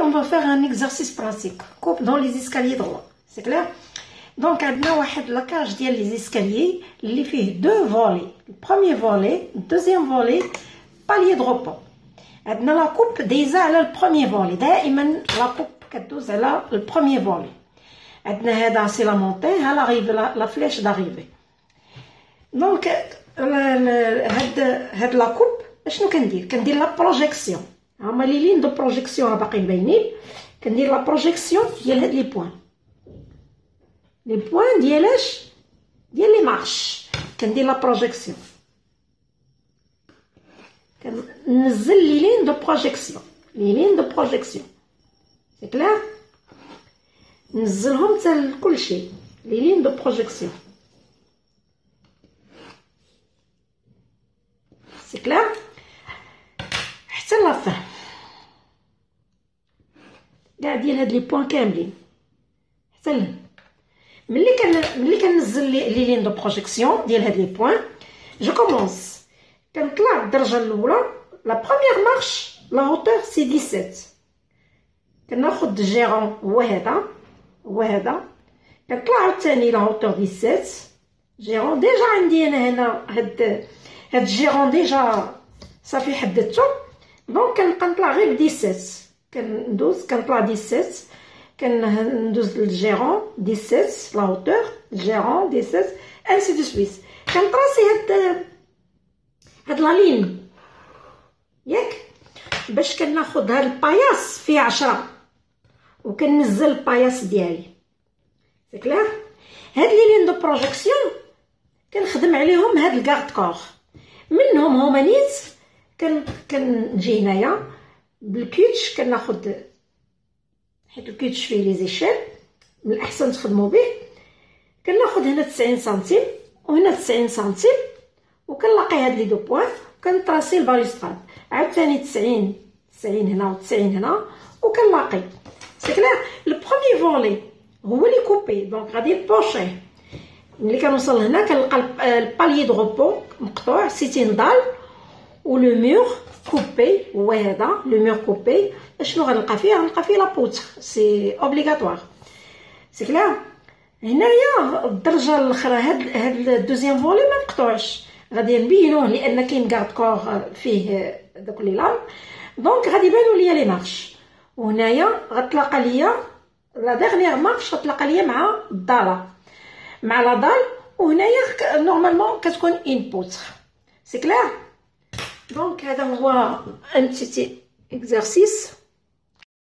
on va faire un exercice pratique. Coupe dans les escaliers droits. C'est clair? Donc, عندنا واحد لاكاج ديال les escaliers اللي فيه deux volets. Le premier volet, le deuxième volet, palier de repos. عندنا لا coupe دايزة على le premier volet. دائما لا coupe كدوز على le premier volet. عندنا هذا سي لا مونتي، ها لاغيفي لا فليش داريفي. دونك هاد لا كوب اشنو كندير لا بروجيكسيون. هما لي لين دو بروجيكسيون باقيين باينين. كندير لا بروجيكسيون ديال هاد لي بوين، لي بوين ديالاش ديال لي مارش. كندير لا بروجيكسيون، كنزل لي لين دو بروجيكسيون، لي لين دو بروجيكسيون. سي كلير؟ نزلهم حتى لكلشي لي لين دو بروجيكسيون. سي كلير؟ حتى لافان كاع ديال هاد لي بوين كاملين حتى لهنا. ملي كنزل لي لين دو بروجيكسيون ديال هاد لي بوين، جو كومونس كنطلع الدرجه الاولى. لا بروميير مارش لا هوتور سي 17. كناخد الجيرون هو هذا كنطلع عاوتاني لا هوتور 17 جيرون. ديجا عندي انا هنا هاد الجيرون ديجا صافي حددته. دونك كنبقى نطلع غير ب 17. كنطلع 17، كندوز للجيرون 17 لا هوتور جيرون 17 انسي دو سويس. كنطراسي هاد لا لين ياك باش كناخد هاد الباياس فيه 10 وكننزل الباياس ديالي. سي كلير؟ هاد لي لين دو بروجيكسيون كنخدم عليهم هاد الكارد كور. منهم هما نيت كنجي هنايا بالكيتش. كناخد حيت الكيتش فيه لي زيشيل من الاحسن تخدموا به. كناخد هنا 90 سنتيم وهنا 90 سنتيم وكنلاقي هاد لي دو بوين كنطراسي الباليستراد. عاوتاني 90 هنا و90 هنا وكنلاقي. سي كلير؟ لو بروميير فولي هو اللي كوبي، دونك غادي نبوشيه. ملي كنوصل هنا كنلقى الباليي دو روبو مقطوع سيتين دال ولو مور كوبي هو هذا لو مور كوبي. اشنو غنلقى فيه؟ غنلقى فيه لا بوتر، سي اوبليغاتوار. سي كلير؟ هنايا الدرجه الاخرى هاد الدوزيام فولي ما مقطوعش، غادي نبينوه لان كاين كارد كور فيه دوك لي لام. دونك غادي يبانوا ليا لي مارش. وهنايا غتلاقى ليا لا ديرنيير مارش غتلاقى ليا مع الداله مع لا دال. وهنايا نورمالمون كتكون انبوت. سي كلير؟ دونك هذا هو ان بتيتي اكزرسيس.